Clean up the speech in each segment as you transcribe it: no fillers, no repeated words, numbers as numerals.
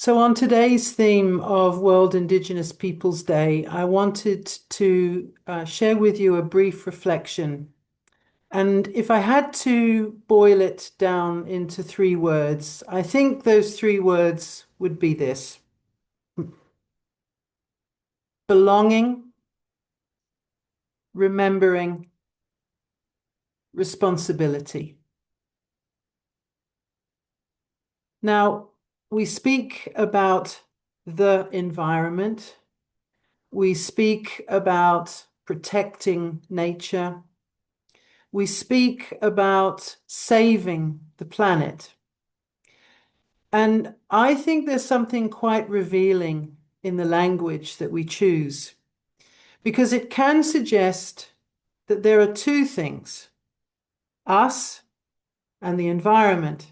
So, on today's theme of World Indigenous Peoples Day, I wanted to share with you a brief reflection. And if I had to boil it down into three words, I think those three words would be this: belonging, remembering, responsibility. Now, we speak about the environment, we speak about protecting nature. We speak about saving the planet. And I think there's something quite revealing in the language that we choose, because it can suggest that there are two things: us and the environment,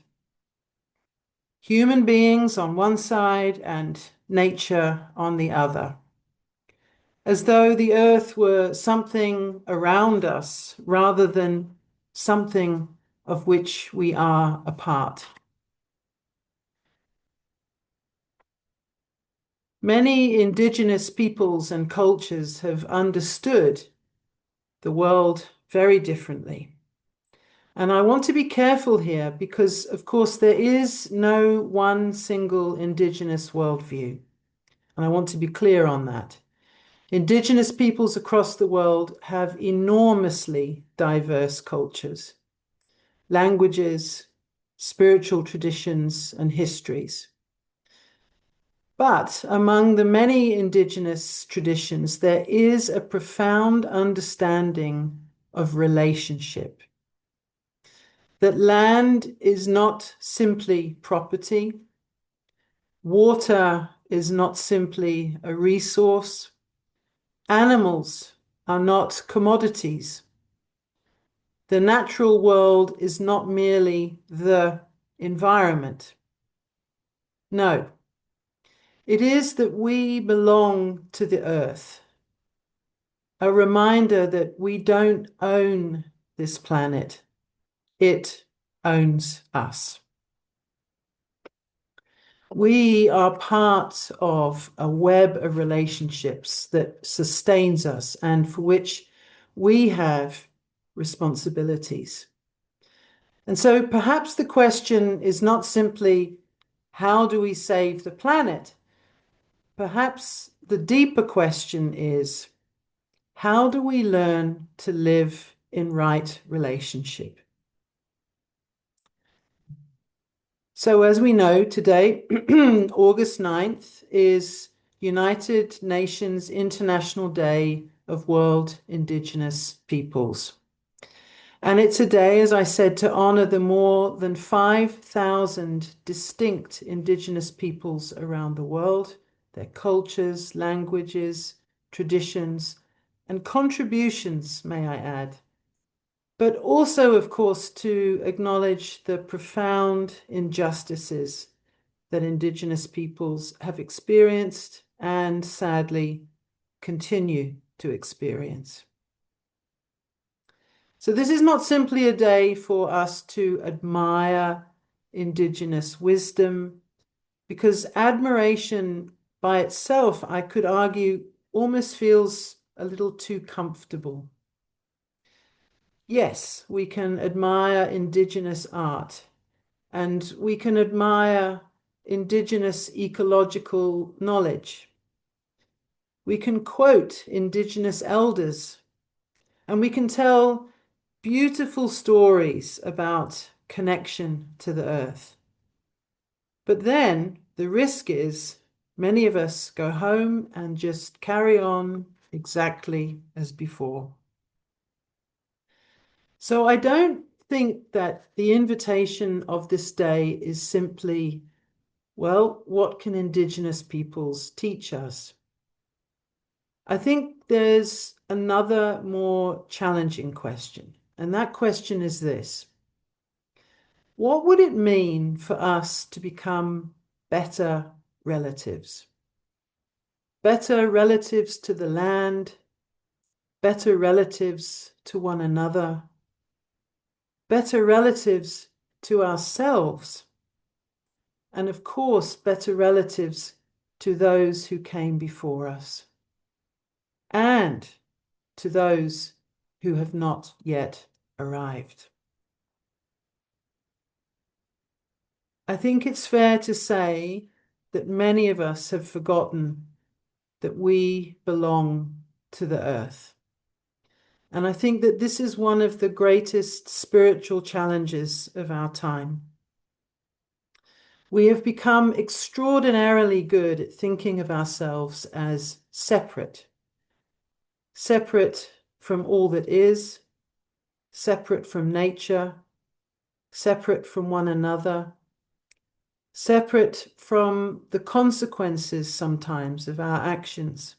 human beings on one side and nature on the other, as though the earth were something around us rather than something of which we are a part. Many indigenous peoples and cultures have understood the world very differently. And I want to be careful here because, of course, there is no one single indigenous worldview. And I want to be clear on that. Indigenous peoples across the world have enormously diverse cultures, languages, spiritual traditions, and histories. But among the many indigenous traditions, there is a profound understanding of relationship. That land is not simply property, water is not simply a resource, animals are not commodities. The natural world is not merely the environment. No, it is that we belong to the earth. A reminder that we don't own this planet, it owns us. We are part of a web of relationships that sustains us and for which we have responsibilities. And so perhaps the question is not simply, how do we save the planet? Perhaps the deeper question is, how do we learn to live in right relationship? So as we know, today, August 9th, is United Nations International Day of World Indigenous Peoples. And it's a day, as I said, to honor the more than 5,000 distinct Indigenous peoples around the world, their cultures, languages, traditions, and contributions, may I add. But also, of course, to acknowledge the profound injustices that Indigenous peoples have experienced and sadly continue to experience. So this is not simply a day for us to admire Indigenous wisdom, because admiration by itself, I could argue, almost feels a little too comfortable. Yes, we can admire Indigenous art and we can admire Indigenous ecological knowledge. We can quote Indigenous elders and we can tell beautiful stories about connection to the earth. But then the risk is many of us go home and just carry on exactly as before. So I don't think that the invitation of this day is simply, well, what can Indigenous peoples teach us? I think there's another more challenging question, and that question is this: what would it mean for us to become better relatives? Better relatives to the land, better relatives to one another, better relatives to ourselves, and of course, better relatives to those who came before us and to those who have not yet arrived. I think it's fair to say that many of us have forgotten that we belong to the earth. And I think that this is one of the greatest spiritual challenges of our time. We have become extraordinarily good at thinking of ourselves as separate from all that is, separate from nature, separate from one another, separate from the consequences sometimes of our actions.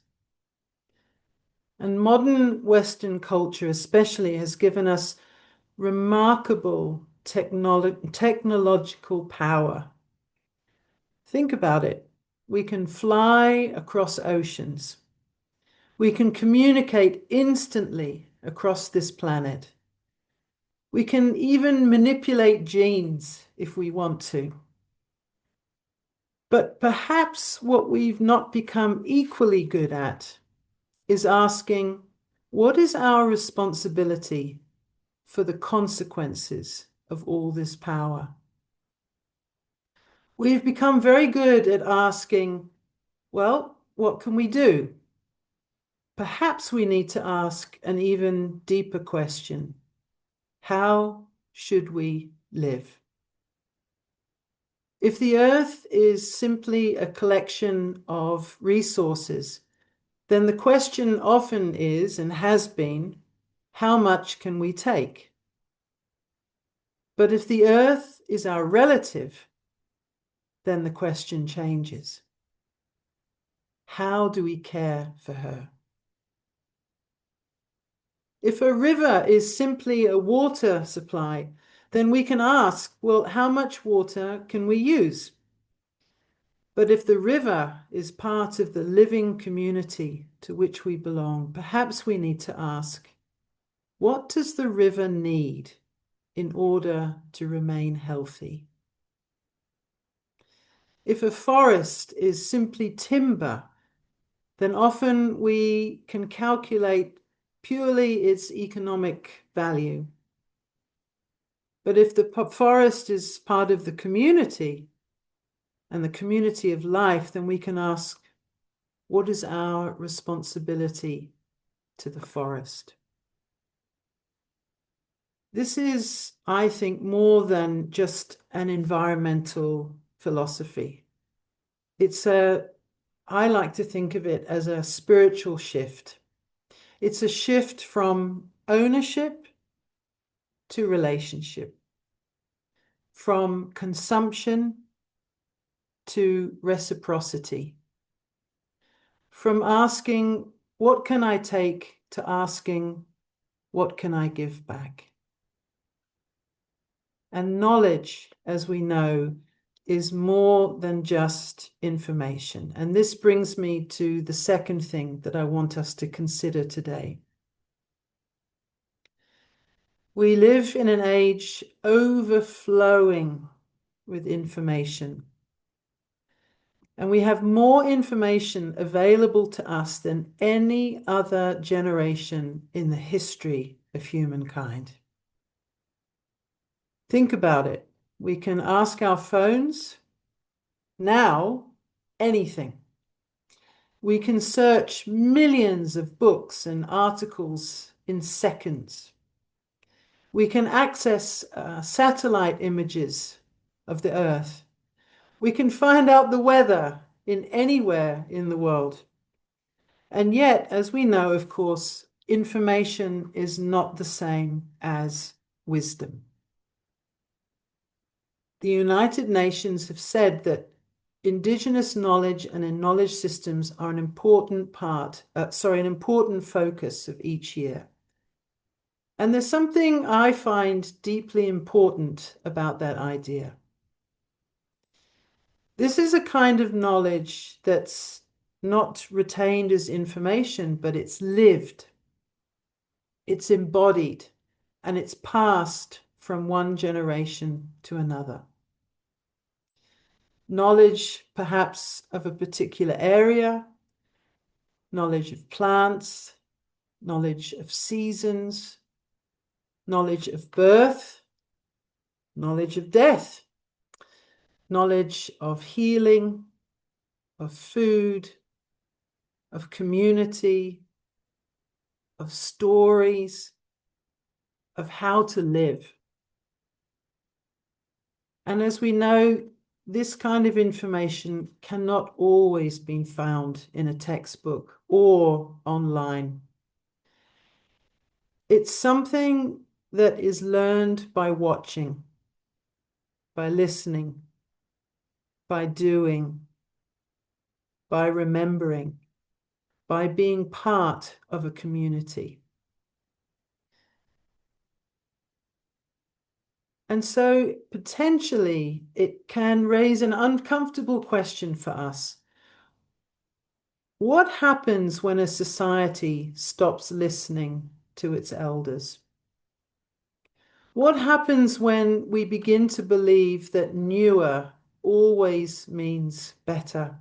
And modern Western culture especially has given us remarkable technological power. Think about it. We can fly across oceans. We can communicate instantly across this planet. We can even manipulate genes if we want to. But perhaps what we've not become equally good at is asking, what is our responsibility for the consequences of all this power? We've become very good at asking, well, what can we do? Perhaps we need to ask an even deeper question. How should we live? If the earth is simply a collection of resources, then the question often is and has been, how much can we take? But if the earth is our relative, then the question changes. How do we care for her? If a river is simply a water supply, then we can ask, well, how much water can we use? But if the river is part of the living community to which we belong, perhaps we need to ask, what does the river need in order to remain healthy? If a forest is simply timber, then often we can calculate purely its economic value. But if the forest is part of the community and the community of life, then we can ask, what is our responsibility to the forest? This is, I think, more than just an environmental philosophy. I like to think of it as a spiritual shift. It's a shift from ownership to relationship, from consumption to reciprocity, from asking, what can I take, to asking, what can I give back? And knowledge, as we know, is more than just information. And this brings me to the second thing that I want us to consider today. We live in an age overflowing with information. And we have more information available to us than any other generation in the history of humankind. Think about it. We can ask our phones now anything. We can search millions of books and articles in seconds. We can access satellite images of the Earth. We can find out the weather in anywhere in the world. And yet, as we know, of course, information is not the same as wisdom. The United Nations have said that Indigenous knowledge and knowledge systems are an important focus of each year. And there's something I find deeply important about that idea. This is a kind of knowledge that's not retained as information, but it's lived, it's embodied, and it's passed from one generation to another. knowledge perhaps of a particular area, knowledge of plants, knowledge of seasons, knowledge of birth, knowledge of death, knowledge of healing, of food, of community, of stories, of how to live. And as we know, this kind of information cannot always be found in a textbook or online. It's something that is learned by watching, by listening, by doing, by remembering, by being part of a community. And so potentially it can raise an uncomfortable question for us. What happens when a society stops listening to its elders? What happens when we begin to believe that newer always means better?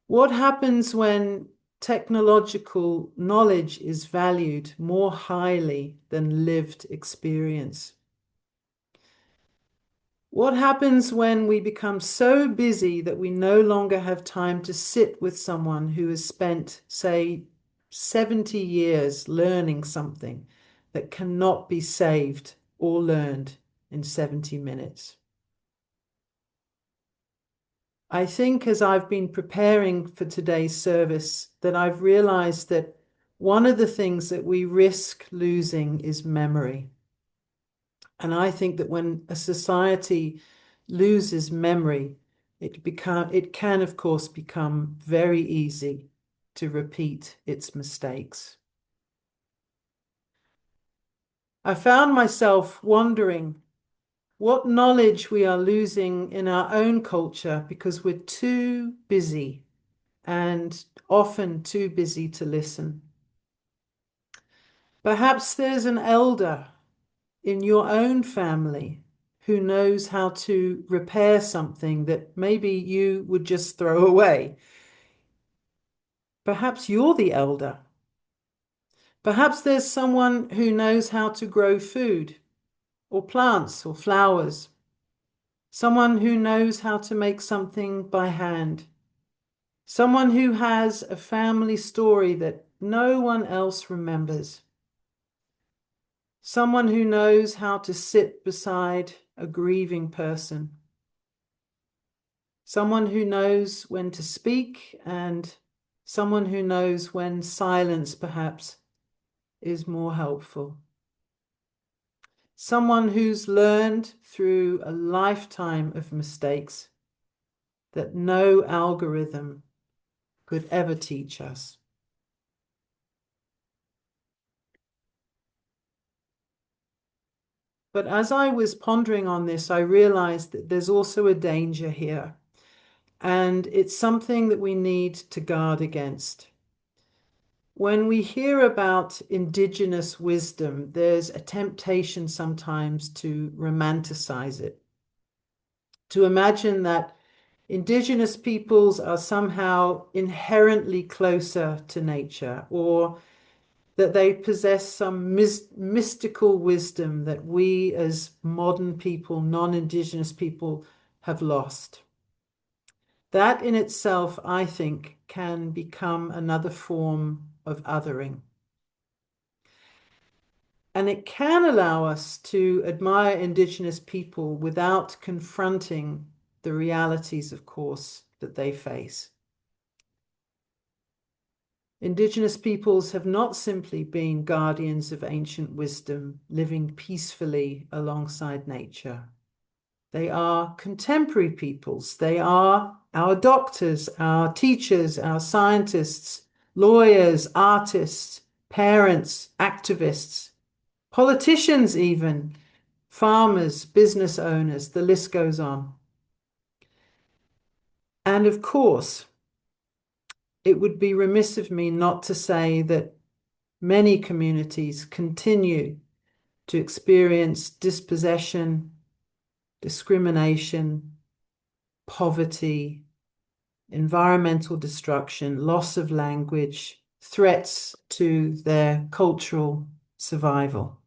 What happens when technological knowledge is valued more highly than lived experience? What happens when we become so busy that we no longer have time to sit with someone who has spent, say, 70 years learning something that cannot be saved or learned in 70 minutes? I think as I've been preparing for today's service that I've realized that one of the things that we risk losing is memory. And I think that when a society loses memory, it can, of course, become very easy to repeat its mistakes. I found myself wondering what knowledge we are losing in our own culture because we're too busy and often too busy to listen. Perhaps there's an elder in your own family who knows how to repair something that maybe you would just throw away. Perhaps you're the elder. Perhaps there's someone who knows how to grow food or plants or flowers. Someone who knows how to make something by hand. Someone who has a family story that no one else remembers. Someone who knows how to sit beside a grieving person. Someone who knows when to speak and someone who knows when silence perhaps is more helpful. Someone who's learned through a lifetime of mistakes that no algorithm could ever teach us. But as I was pondering on this, I realized that there's also a danger here, and it's something that we need to guard against. When we hear about indigenous wisdom, there's a temptation sometimes to romanticize it, to imagine that indigenous peoples are somehow inherently closer to nature, or that they possess some mystical wisdom that we as modern people, non-indigenous people, have lost. That in itself, I think, can become another form of othering. And it can allow us to admire indigenous people without confronting the realities, of course, that they face. Indigenous peoples have not simply been guardians of ancient wisdom, living peacefully alongside nature. They are contemporary peoples. They are our doctors, our teachers, our scientists, lawyers, artists, parents, activists, politicians even, farmers, business owners, the list goes on. And of course, it would be remiss of me not to say that many communities continue to experience dispossession, discrimination, poverty, environmental destruction, loss of language, threats to their cultural survival.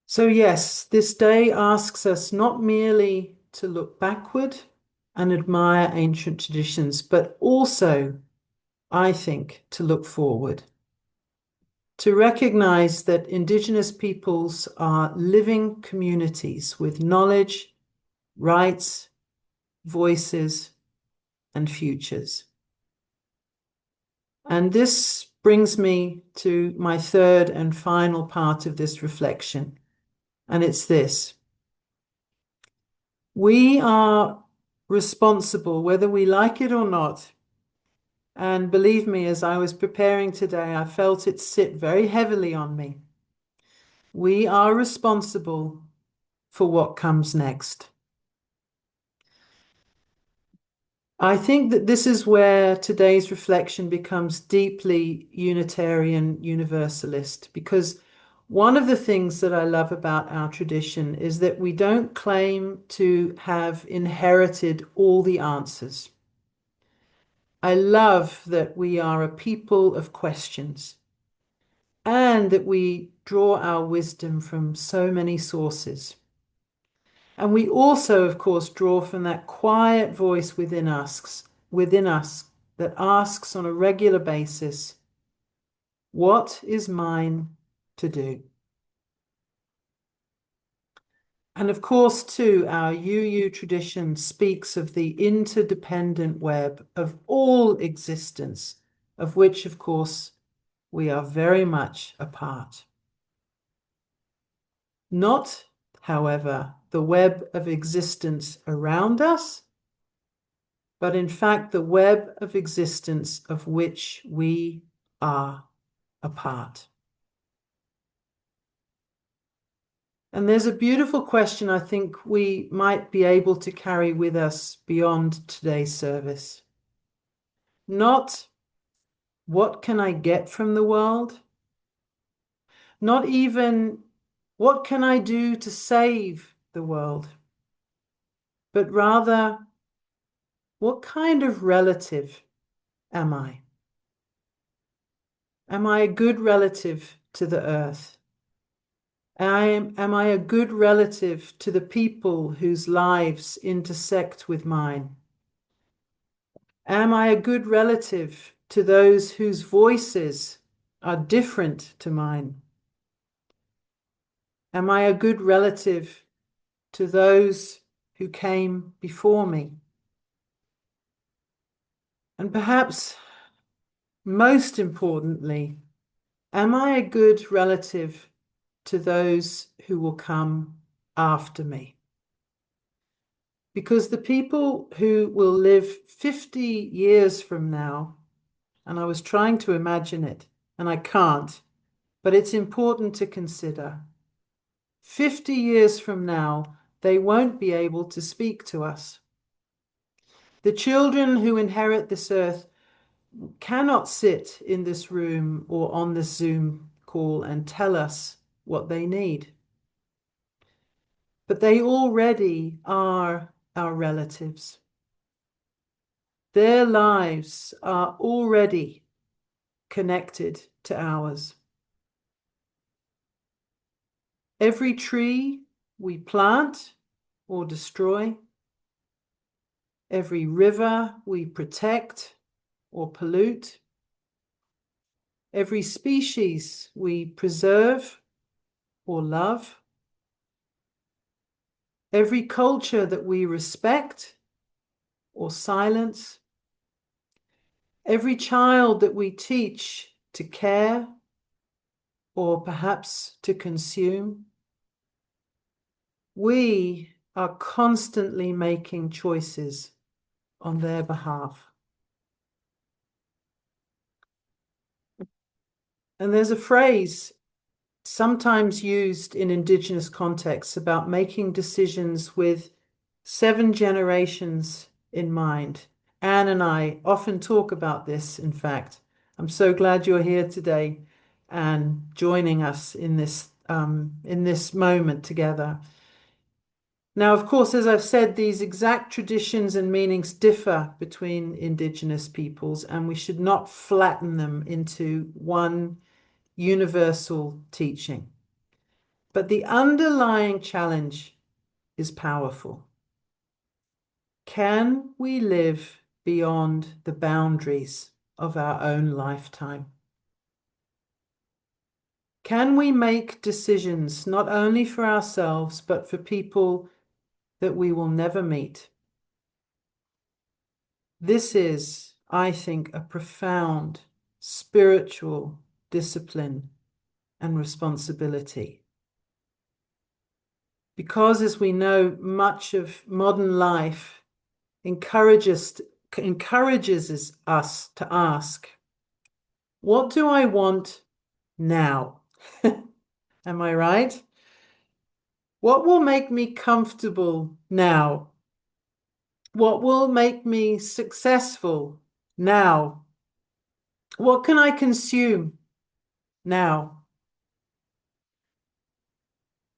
So, yes, this day asks us not merely to look backward and admire ancient traditions, but also, I think, to look forward, to recognize that Indigenous peoples are living communities with knowledge, rights, voices, and futures. And this brings me to my third and final part of this reflection, and it's this. We are responsible, whether we like it or not. And believe me, as I was preparing today, I felt it sit very heavily on me. We are responsible for what comes next. I think that this is where today's reflection becomes deeply Unitarian Universalist, because one of the things that I love about our tradition is that we don't claim to have inherited all the answers. I love that we are a people of questions and that we draw our wisdom from so many sources. And we also, of course, draw from that quiet voice within us that asks on a regular basis, what is mine to do? And of course, too, our UU tradition speaks of the interdependent web of all existence, of which, of course, we are very much a part. Not, however, the web of existence around us, but in fact the web of existence of which we are a part. And there's a beautiful question I think we might be able to carry with us beyond today's service. Not what can I get from the world? Not even what can I do to save the world? But rather, what kind of relative am I? Am I a good relative to the earth? Am I a good relative to the people whose lives intersect with mine? Am I a good relative to those whose voices are different to mine? Am I a good relative to those who came before me? And perhaps most importantly, am I a good relative to those who will come after me? Because the people who will live 50 years from now, and I was trying to imagine it, and I can't, but it's important to consider. 50 years from now, they won't be able to speak to us. The children who inherit this earth cannot sit in this room or on this Zoom call and tell us what they need. But they already are our relatives. Their lives are already connected to ours. Every tree we plant or destroy, every river we protect or pollute, every species we preserve or love, every culture that we respect or silence, every child that we teach to care or perhaps to consume, we are constantly making choices on their behalf. And there's a phrase sometimes used in Indigenous contexts about making decisions with 7 generations in mind. Anne and I often talk about this, in fact. I'm so glad you're here today and joining us in this moment together. Now, of course, as I've said, these exact traditions and meanings differ between Indigenous peoples, and we should not flatten them into one universal teaching. But the underlying challenge is powerful. Can we live beyond the boundaries of our own lifetime? Can we make decisions not only for ourselves, but for people that we will never meet? This is, I think, a profound spiritual discipline and responsibility. Because, as we know, much of modern life encourages us to ask, what do I want now? Am I right? What will make me comfortable now? What will make me successful now? What can I consume now?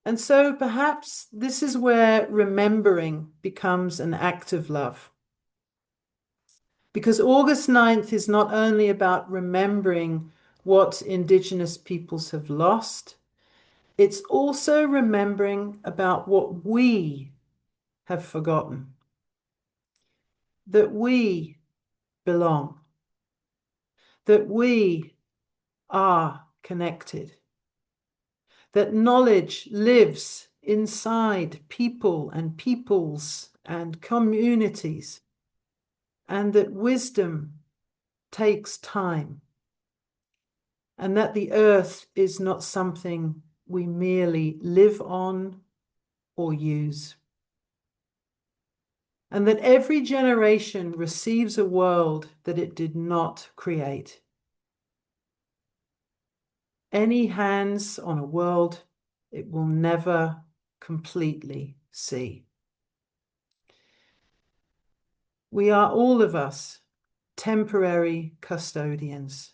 And so perhaps this is where remembering becomes an act of love. Because August 9th is not only about remembering what Indigenous peoples have lost, it's also remembering about what we have forgotten, that we belong, that we are connected, that knowledge lives inside people and peoples and communities, and that wisdom takes time, and that the earth is not something we merely live on or use, and that every generation receives a world that it did not create. Any hands on a world it will never completely see. We are all of us temporary custodians.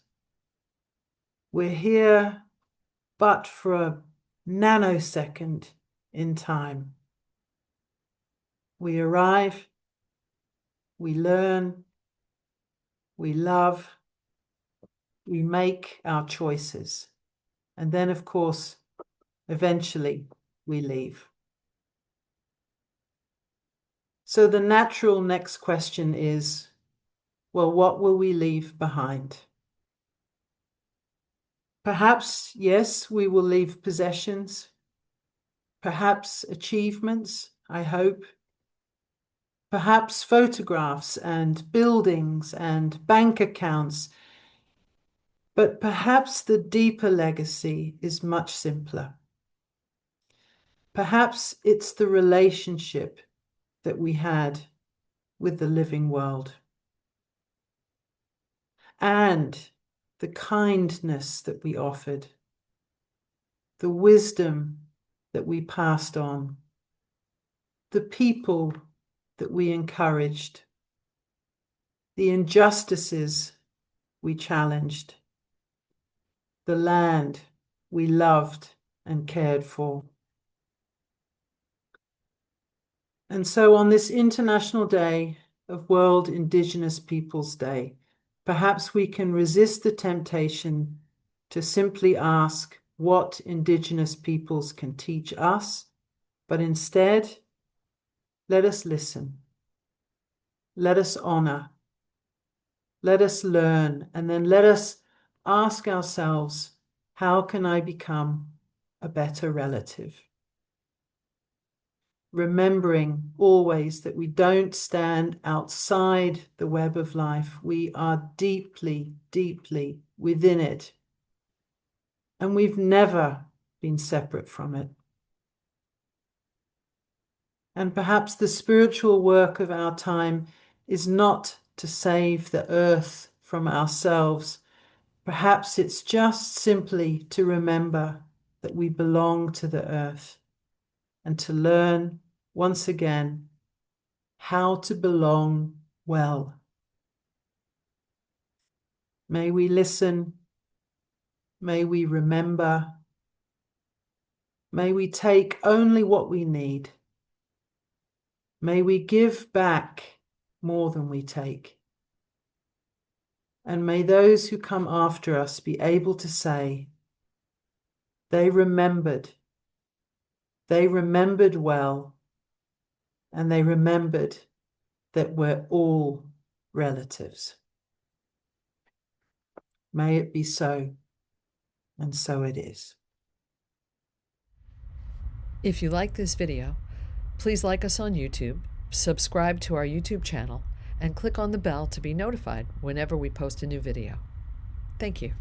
We're here but for a nanosecond in time. We arrive, we learn, we love, we make our choices. And then, of course, eventually we leave. So the natural next question is, well, what will we leave behind? Perhaps, yes, we will leave possessions, perhaps achievements, I hope, perhaps photographs and buildings and bank accounts, but perhaps the deeper legacy is much simpler. Perhaps it's the relationship that we had with the living world, and the kindness that we offered, the wisdom that we passed on, the people that we encouraged, the injustices we challenged, the land we loved and cared for. And so on this International Day of World Indigenous Peoples Day, perhaps we can resist the temptation to simply ask what Indigenous peoples can teach us, but instead, let us listen, let us honor, let us learn, and then let us ask ourselves, how can I become a better relative? Remembering always that we don't stand outside the web of life. We are deeply, deeply within it. And we've never been separate from it. And perhaps the spiritual work of our time is not to save the earth from ourselves. Perhaps it's just simply to remember that we belong to the earth and to learn once again how to belong well. May we listen, may we remember, may we take only what we need, May we give back more than we take. And may those who come after us be able to say, they remembered well, and they remembered that we're all relatives. May it be so, and so it is. If you like this video, please like us on YouTube, subscribe to our YouTube channel, and click on the bell to be notified whenever we post a new video. Thank you.